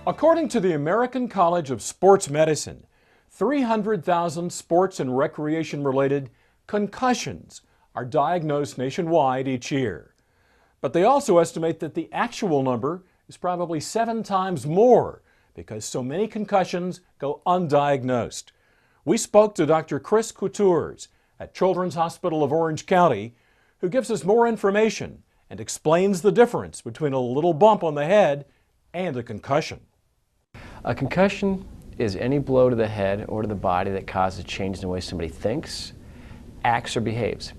According to the American College of Sports Medicine, 300,000 sports and recreation-related concussions are diagnosed nationwide each year. But they also estimate that the actual number is probably 7 times more because so many concussions go undiagnosed. We spoke to Dr. Koutures at Children's Hospital of Orange County, who gives us more information and explains the difference between a little bump on the head and a concussion. A concussion is any blow to the head or to the body that causes a change in the way somebody thinks, acts, or behaves.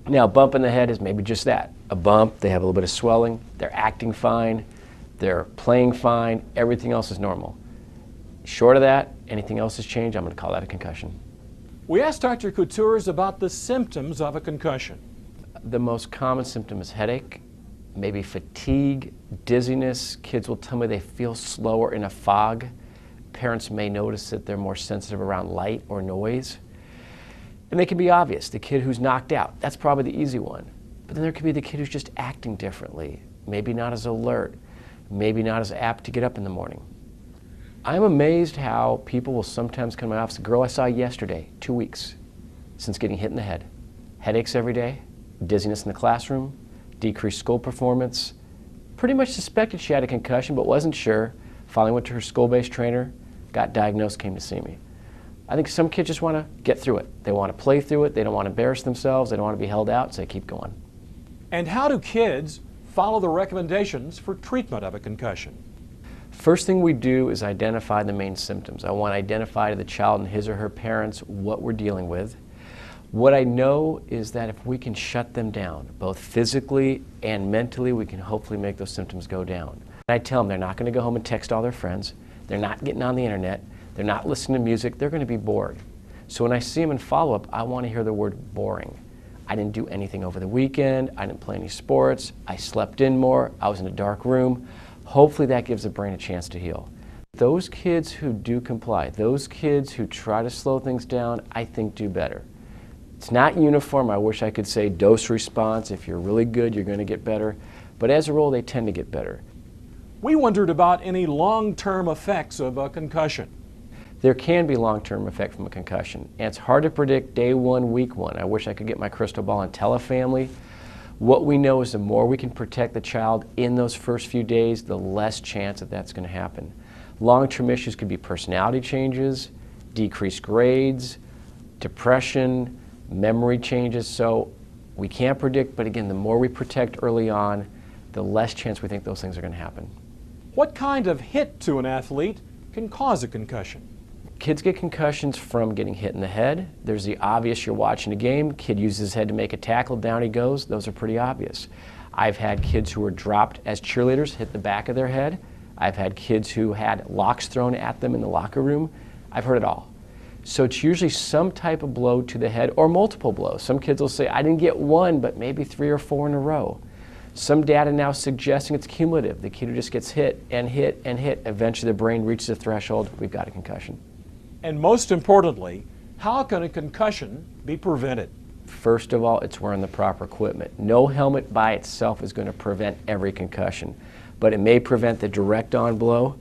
Now, a bump in the head is maybe just that. A bump, they have a little bit of swelling, they're acting fine, they're playing fine, everything else is normal. Short of that, anything else has changed, I'm going to call that a concussion. We asked Dr. Koutures about the symptoms of a concussion. The most common symptom is headache, maybe fatigue, dizziness. Kids will tell me they feel slower in a fog. Parents may notice that they're more sensitive around light or noise. And they can be obvious. The kid who's knocked out, that's probably the easy one. But then there could be the kid who's just acting differently, maybe not as alert, maybe not as apt to get up in the morning. I'm amazed how people will sometimes come to my office. A girl I saw yesterday, 2 weeks since getting hit in the head. Headaches every day, dizziness in the classroom, decreased school performance. Pretty much suspected she had a concussion but wasn't sure. Finally went to her school-based trainer, got diagnosed, came to see me. I think some kids just want to get through it. They want to play through it. They don't want to embarrass themselves. They don't want to be held out, so they keep going. And how do kids follow the recommendations for treatment of a concussion? First thing we do is identify the main symptoms. I want to identify to the child and his or her parents what we're dealing with. What I know is that if we can shut them down, both physically and mentally, we can hopefully make those symptoms go down. I tell them they're not going to go home and text all their friends. They're not getting on the internet. They're not listening to music. They're going to be bored. So when I see them in follow-up, I want to hear the word boring. I didn't do anything over the weekend. I didn't play any sports. I slept in more. I was in a dark room. Hopefully that gives the brain a chance to heal. Those kids who do comply, those kids who try to slow things down, I think do better. It's not uniform. I wish I could say dose response. If you're really good, you're going to get better. But as a rule, they tend to get better. We wondered about any long-term effects of a concussion. There can be long-term effect from a concussion, and it's hard to predict day one, week one. I wish I could get my crystal ball and tell a family. What we know is the more we can protect the child in those first few days, the less chance that that's going to happen. Long-term issues could be personality changes, decreased grades, depression, memory changes. So we can't predict, but again, the more we protect early on, the less chance we think those things are going to happen. What kind of hit to an athlete can cause a concussion? Kids get concussions from getting hit in the head. There's the obvious, you're watching a game, kid uses his head to make a tackle, down he goes. Those are pretty obvious. I've had kids who were dropped as cheerleaders hit the back of their head. I've had kids who had locks thrown at them in the locker room. I've heard it all. So it's usually some type of blow to the head or multiple blows. Some kids will say, I didn't get one, but maybe 3 or 4 in a row. Some data now suggesting it's cumulative. The kid who just gets hit and hit and hit, eventually the brain reaches a threshold, we've got a concussion. And most importantly, how can a concussion be prevented? First of all, it's wearing the proper equipment. No helmet by itself is going to prevent every concussion, but it may prevent the direct on blow.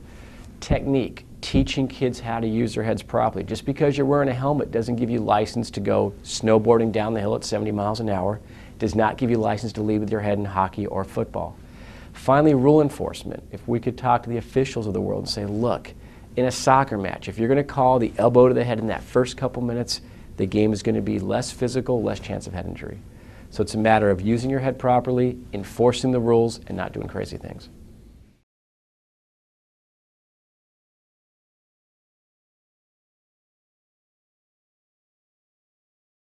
Technique, teaching kids how to use their heads properly. Just because you're wearing a helmet doesn't give you license to go snowboarding down the hill at 70 miles an hour. Does not give you license to lead with your head in hockey or football. Finally, rule enforcement. If we could talk to the officials of the world and say, look, in a soccer match, if you're going to call the elbow to the head in that first couple minutes, the game is going to be less physical, less chance of head injury. So it's a matter of using your head properly, enforcing the rules, and not doing crazy things.